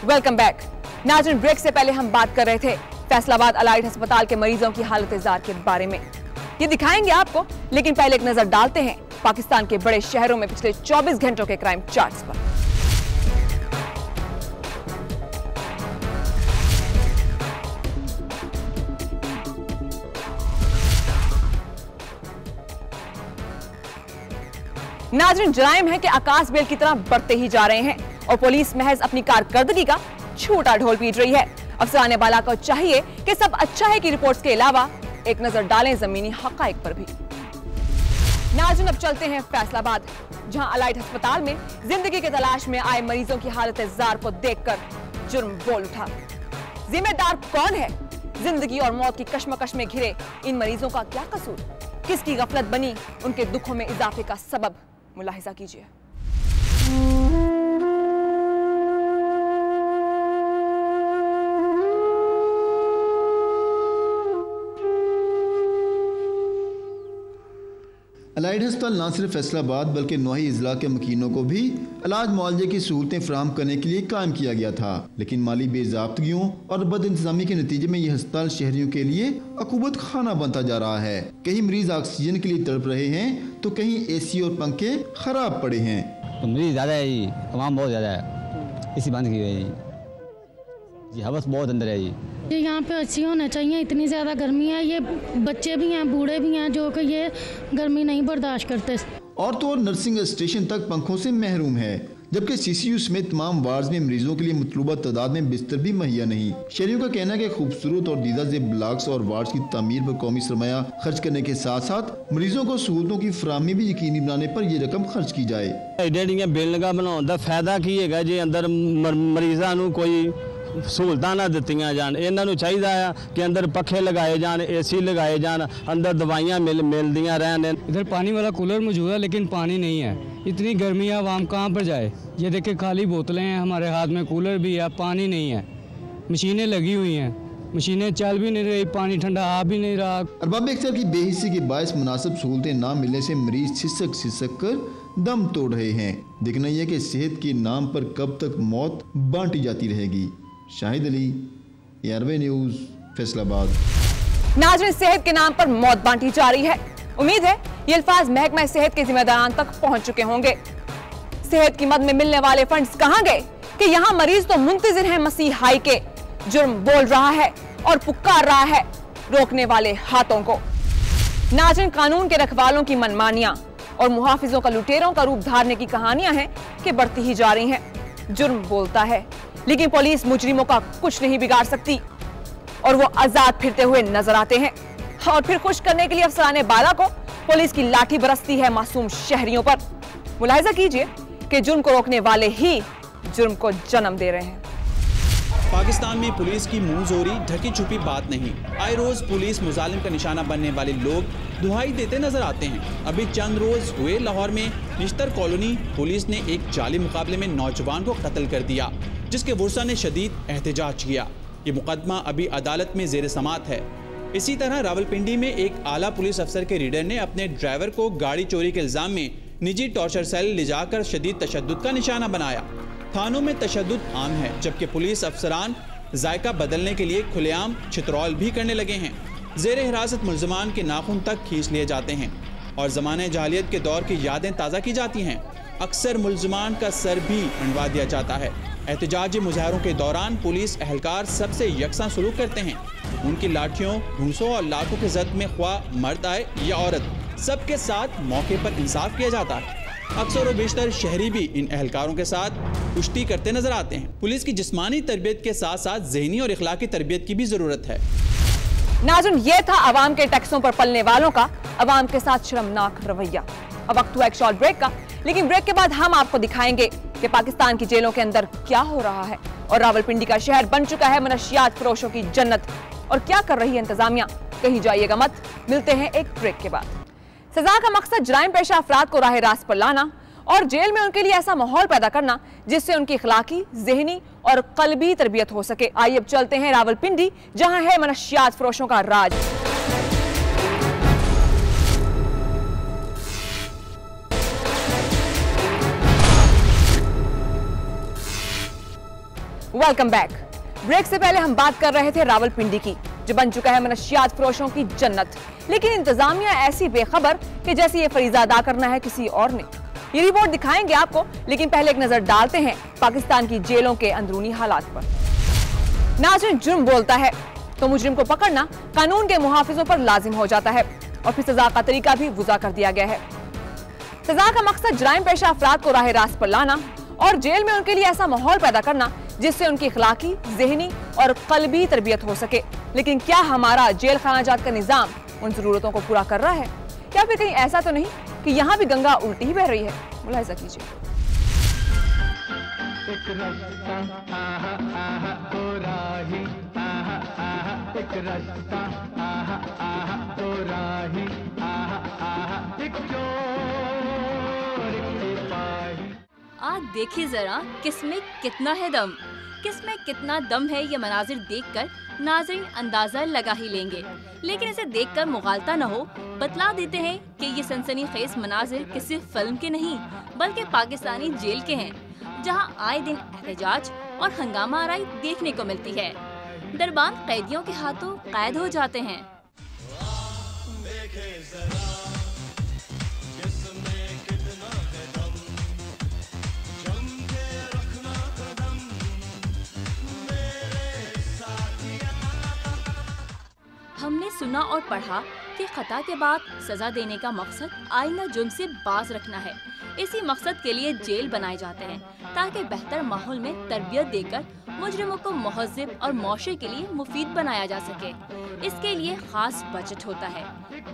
Welcome back. नाज़रीन, break से पहले हम बात कर रहे थे फैसलाबाद अलाइड अस्पताल के मरीजों की हालत-ए-ज़ार के बारे में। ये दिखाएंगे आपको, लेकिन पहले एक नजर डालते हैं पाकिस्तान के बड़े शहरों में पिछले 24 घंटों के क्राइम चार्ट्स पर। नाज़रीन, जराइम है कि आकाश बेल की तरह बढ़ते ही जा रहे हैं और पुलिस महज अपनी कारकर्दगी का छोटा ढोल पीट रही है। अफसराने बाला को चाहिए कि सब अच्छा है की रिपोर्ट्स के अलावा एक नजर डालें जमीनी हकाइक पर भी। नाज़रीन, अब चलते हैं फैसलाबाद, जहां अलाइड अस्पताल में जिंदगी की तलाश में आए मरीजों की हालत-ए-ज़ार को देखकर जुर्म बोल उठा। जिम्मेदार कौन है? जिंदगी और मौत की कश्मकश में घिरे इन मरीजों का क्या कसूर? किसकी गफलत बनी उनके दुखों में इजाफे का सबब? मुलाहिजा कीजिए। अलाइड अस्पताल न सिर्फ फैसलाबाद बल्कि नौही अजला के मकीनों को भी इलाज मुआवजे की सहूलतें फराहम करने के लिए कायम किया गया था, लेकिन माली बेज़ाब्तगियों और बद इंतजामी के नतीजे में यह अस्पताल शहरियों के लिए अकूबत खाना बनता जा रहा है। कहीं मरीज ऑक्सीजन के लिए तड़प रहे हैं तो कहीं AC और पंखे खराब पड़े हैं। तो मरीज ज़्यादा है जी, आवाम बहुत ज़्यादा है, इसी बंद की हुई है जी, हवस बहुत अंदर है जी। यहाँ पे अच्छी होना चाहिए, इतनी ज़्यादा गर्मी है, ये बच्चे भी हैं, बूढ़े भी हैं जो कि ये गर्मी नहीं बर्दाश्त करते। और तो और नर्सिंग स्टेशन तक पंखों से महरूम है, जबकि CCU समेत तमाम वार्ड में मरीजों के लिए मतलूबा तादाद में बिस्तर भी मुहैया नहीं। शहरियों का कहना है कि खूबसूरत और दीदा जेब ब्लॉक्स और वार्ड की तमीर पर कौमी सरमाया खर्च करने के साथ साथ मरीजों को सहूलतों की फराहमी भी यकीनी बनाने पर यह रकम खर्च की जाए। बिल्डिंग बनाने का फायदा की है जी, अंदर मरीजों कोई सहूलतां ना दित्तियां जान। इन्हों चाहिए कि अंदर पखे लगाए जान, AC लगाए जान, अंदर दवाइयां मिलदियां रहन। इधर पानी वाला कूलर मौजूद है लेकिन पानी नहीं है, इतनी गर्मी है, आवाम कहाँ पर जाए? ये देखिए खाली बोतलें हैं हमारे हाथ में, कूलर भी है, पानी नहीं है, मशीनें लगी हुई हैं, मशीनें चल भी नहीं रही, पानी ठंडा आ भी नहीं रहा। अरबाब अख्तर की बेहिस्सी के बायस मुनासिब सहूलतें ना मिलने से मरीज सिसक कर दम तोड़ रहे हैं। देखना यह कि सेहत के नाम पर कब तक मौत बांटी जाती रहेगी। Shahid Ali, ARV news, Faisalabad. नाज़रीन, सेहत के नाम पर मौत बांटी जा रही है। उम्मीद है ये अल्फाज महकमा सेहत के जिम्मेदारान तक पहुंच चुके होंगे। सेहत की मद में मिलने वाले फंड्स कहां गए कि यहां मरीज तो मुंतजिर हैं मसीहाई के। जुर्म बोल रहा है और पुकार रहा है रोकने वाले हाथों को। नाज़रीन, कानून के रखवालों की मनमानियां और मुहाफिजों का लुटेरों का रूप धारने की कहानियां हैं कि बढ़ती ही जा रही हैं। जुर्म बोलता है लेकिन पुलिस मुजरिमों का कुछ नहीं बिगाड़ सकती और वो आजाद फिरते हुए नजर आते हैं। और फिर खुश करने के लिए अफसराने बाला को पुलिस की लाठी बरसती है मासूम शहरियों पर। मुलाहिजा कीजिए कि जुर्म को रोकने वाले ही जुर्म को जन्म दे रहे हैं। पाकिस्तान में पुलिस की मुंहजोरी ढकी छुपी बात नहीं। आए रोज पुलिस मुजालिम का निशाना बनने वाले लोग दुहाई देते नजर आते हैं। अभी चंद रोज हुए लाहौर में निश्तर कॉलोनी पुलिस ने एक जाली मुकाबले में नौजवान को कत्ल कर दिया, जिसके वर्सा ने शदीद एहतजाज किया। ये मुकदमा अभी अदालत में जेर समात है। इसी तरह रावलपिंडी में एक आला पुलिस अफसर के रीडर ने अपने ड्राइवर को गाड़ी चोरी के इल्जाम में निजी टॉर्चर सेल ले जाकर शदीद तशद्दुद का निशाना बनाया। थानों में तशद्दुद आम है, जबकि पुलिस अफसरान जायका बदलने के लिए खुलेआम छितरौल भी करने लगे हैं। जेर हिरासत मुल्ज़मान के नाखून तक खींच लिए जाते हैं और ज़माने जहालियत के दौर की यादें ताज़ा की जाती हैं। अक्सर मुल्ज़मान का सर भी मंडवा दिया जाता है। एहतजाजी मुजाहरों के दौरान पुलिस अहलकार सबसे यकसा सलूक करते हैं। उनकी लाठियों, घूंसों और लातों के जद में ख्वाह मर्द आए या औरत, सबके साथ मौके पर इंसाफ किया जाता है। अक्सर व बेशतर शहरी भी इन एहलकारों के साथ कुश्ती करते नजर आते हैं। पुलिस की जिस्मानी तरबियत के साथ साथ ज़हनी और इखलाकी तरबियत की भी ज़रूरत है। नाज़रीन, ये था अवाम के टैक्सों पर पलने वालों का अवाम के साथ शर्मनाक रवैया। अब वक्त हुआ एक शॉर्ट ब्रेक का, लेकिन ब्रेक के बाद हम आपको दिखाएंगे कि पाकिस्तान की जेलों के अंदर क्या हो रहा है और रावलपिंडी का शहर बन चुका है मनशियात फरोशों की जन्नत। और क्या कर रही है इंतजामिया? कहीं जाइएगा मत। मिलते हैं एक ब्रेक के बाद। सजा का मकसद जराइम पेशा अफराद को राह रास्त पर लाना और जेल में उनके लिए ऐसा माहौल पैदा करना जिससे उनकी इखलाकी, ज़हनी और क़ल्बी तरबियत हो सके। आइए अब चलते हैं रावलपिंडी, जहां है मनशियात फरोशों का राज। Welcome back. ब्रेक से पहले हम बात कर रहे थे रावलपिंडी की, जो बन चुका है मनशियात फरोशों की जन्नत। लेकिन इंतजामिया ऐसी बेखबर कि जैसे ये फरीजा अदा करना है किसी और ने। ये रिपोर्ट दिखाएंगे आपको, लेकिन पहले एक नजर डालते हैं पाकिस्तान की जेलों के अंदरूनी हालात पर। नाज़रीन, जुर्म बोलता है तो मुजरिम को पकड़ना कानून के मुहाफिजों पर लाजिम हो जाता है और फिर सजा का तरीका भी वज़ा कर दिया गया है। सजा का मकसद जराइम पेशा अफराद को राह रास्त पर लाना और जेल में उनके लिए ऐसा माहौल पैदा करना जिससे उनकी इखलाकी, ज़हनी और क़ल्बी तरबियत हो सके। लेकिन क्या हमारा जेल खानाजात का निज़ाम उन ज़रूरतों को पूरा कर रहा है, या फिर कहीं ऐसा तो नहीं कि यहाँ भी गंगा उल्टी ही बह रही है? मुलाहिज़ा कीजिए। आज देखिए जरा किसमें कितना है दम, किसमें कितना दम है। ये मनाजिर देखकर नाज़रीन अंदाजा लगा ही लेंगे, लेकिन इसे देखकर मुगालता न हो। बतला देते हैं कि ये सनसनीखेज मनाजिर किसी फिल्म के नहीं बल्कि पाकिस्तानी जेल के हैं, जहां आए दिन एहतजाज और हंगामा आराई देखने को मिलती है। दरबान कैदियों के हाथों कैद हो जाते हैं। हमने सुना और पढ़ा कि खता के बाद सजा देने का मकसद आइंदा जुर्म से बाज रखना है। इसी मकसद के लिए जेल बनाए जाते हैं ताकि बेहतर माहौल में तरबियत देकर मुजरिमों को महज़िब और मुआशरे के लिए मुफीद बनाया जा सके। इसके लिए खास बजट होता है,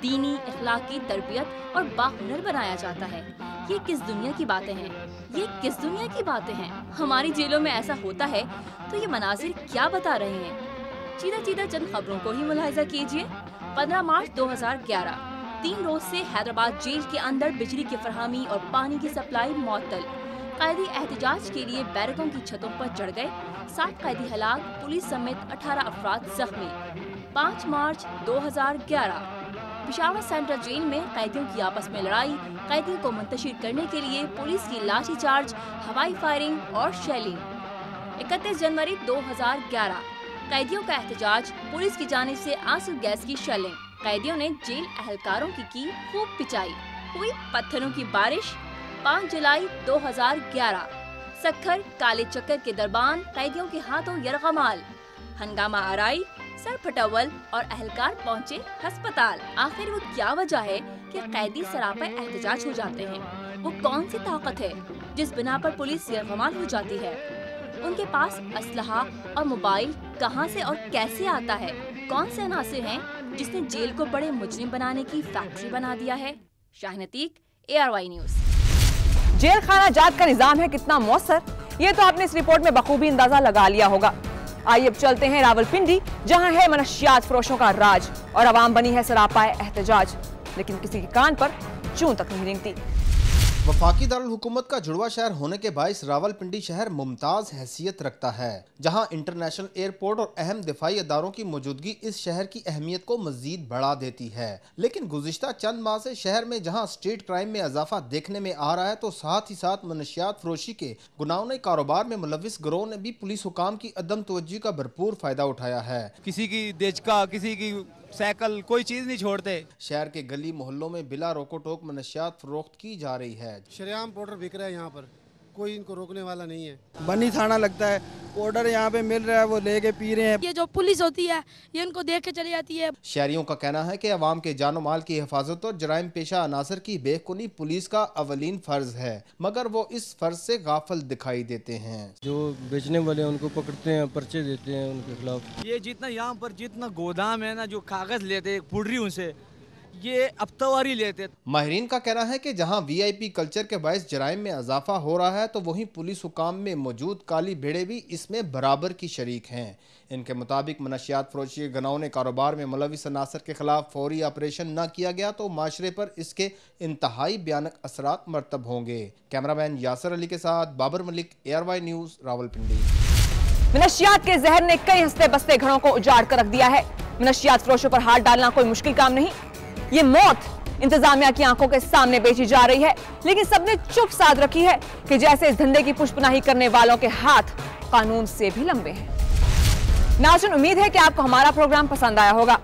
दीनी इखलाकी तरबियत और बाहुनर बनाया जाता है। ये किस दुनिया की बातें हैं, ये किस दुनिया की बातें हैं। हमारी जेलों में ऐसा होता है तो ये मनाजिर क्या बता रहे हैं। सीधा चंद खबरों को ही मुलाहिजा कीजिए। 15 मार्च 2011, 3 रोज से हैदराबाद जेल के अंदर बिजली की फरहमी और पानी की सप्लाई मुअत्तल। कैदी एहतजाज के लिए बैरकों की छतों पर चढ़ गए। 7 कैदी हलाक, पुलिस समेत 18 अफराद जख्मी। 5 मार्च 2011, पेशावर सेंट्रल जेल में कैदियों की आपस में लड़ाई। कैदियों को मुंतशिर करने के लिए पुलिस की लाठीचार्ज, हवाई फायरिंग और शेलिंग। 31 जनवरी 2011, कैदियों का एहतजाज, पुलिस की जानिब से आंसू गैस की शेलिंग। कैदियों ने जेल अहलकारों की खूब पिटाई, हुई पत्थरों की बारिश। 5 जुलाई 2011, सक्खर काले चक्कर के दरबान कैदियों के हाथों यरगमाल, हंगामा आराई, सर फटवल और अहलकार पहुंचे अस्पताल। आखिर वो क्या वजह है कि कैदी सरापा एहतजाज हो जाते हैं? वो कौन सी ताकत है जिस बिना पर पुलिस यरगमाल हो जाती है? उनके पास असलहा और मोबाइल कहां से और कैसे आता है? कौन से अनासिर हैं जिसने जेल को बड़े मुजरिम बनाने की फैक्ट्री बना दिया है? Shaheen Ateeq, ARY news. जेल खानाजात का निजाम है कितना मौसर, ये तो आपने इस रिपोर्ट में बखूबी अंदाजा लगा लिया होगा। आइए अब चलते हैं रावलपिंडी, जहां है मनशियात फरोशों का राज और आवाम बनी है सरापाए एहतजाज, लेकिन किसी के कान पर चूं तक नहीं रेंगती। वफाकी दारुल हुकूमत का जुड़वा शहर होने के बाइस रावलपिंडी शहर मुमताज हैसियत रखता है, जहां इंटरनेशनल एयरपोर्ट और अहम दिफाई अदारों की मौजूदगी इस शहर की अहमियत को मजीद बढ़ा देती है। लेकिन गुज़िश्ता चंद माह से शहर में जहां स्ट्रीट क्राइम में इजाफा देखने में आ रहा है, तो साथ ही साथ मनशियात फरोशी के गुनाहों कारोबार में मुलविस गिरोह ने भी पुलिस हुकाम की अदम तवज्जो का भरपूर फायदा उठाया है। किसी की देचका, किसी की साइकिल, कोई चीज नहीं छोड़ते। शहर के गली मोहल्लों में बिला रोको टोक मनशियात फरोख्त की जा रही है। शरेआम पाउडर बिक रहा है यहाँ पर, कोई इनको रोकने वाला नहीं है। बनी थाना लगता है, पाउडर यहाँ पे मिल रहा है, वो लेके पी रहे हैं। ये जो पुलिस होती है ये इनको देख के चली जाती है। शहरियों का कहना है कि अवाम के जानो माल की हिफाजत और जराइम पेशा अनासर की बेखुनी पुलिस का अवलीन फर्ज है, मगर वो इस फर्ज से गाफिल दिखाई देते हैं। जो बेचने वाले उनको पकड़ते हैं, पर्चे देते हैं उनके खिलाफ। ये जितना यहाँ पर जितना गोदाम है ना, जो कागज लेते पुडरियों से, ये अफ्तावारी लेते। माहिरीन का कहना है कि जहां VIP कल्चर के बायस जराइम में इजाफा हो रहा है, तो वहीं पुलिस हुकाम में मौजूद काली भेड़े भी इसमें बराबर की शरीक हैं। इनके मुताबिक मनशियात फरोशी के गनाउने कारोबार में मुलविस अनासर के खिलाफ फौरी ऑपरेशन न किया गया तो माशरे पर इसके इंतहाई भयानक असरात मरतब होंगे। कैमरामैन यासर अली के साथ बाबर मलिक, ARY न्यूज़, रावलपिंडी। मनशियात के जहर ने कई हंसते बसते घरों को उजाड़ कर रख दिया है। मनशियात फरोशों पर हाथ डालना कोई मुश्किल काम नहीं। ये मौत इंतजामिया की आंखों के सामने बेची जा रही है, लेकिन सबने चुप साध रखी है कि जैसे इस धंधे की पुष्पनाही करने वालों के हाथ कानून से भी लंबे हैं। नाज़रीन, उम्मीद है कि आपको हमारा प्रोग्राम पसंद आया होगा।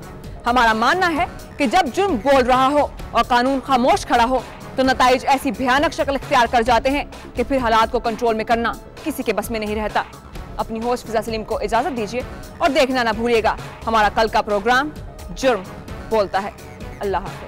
हमारा मानना है कि जब जुर्म बोल रहा हो और कानून खामोश खड़ा हो तो नताइज ऐसी भयानक शक्ल इख्तियार कर जाते हैं कि फिर हालात को कंट्रोल में करना किसी के बस में नहीं रहता। अपनी होस्ट फिजा सलीम को इजाजत दीजिए और देखना ना भूलिएगा हमारा कल का प्रोग्राम जुर्म बोलता है। अल्लाह हाफ़िज़।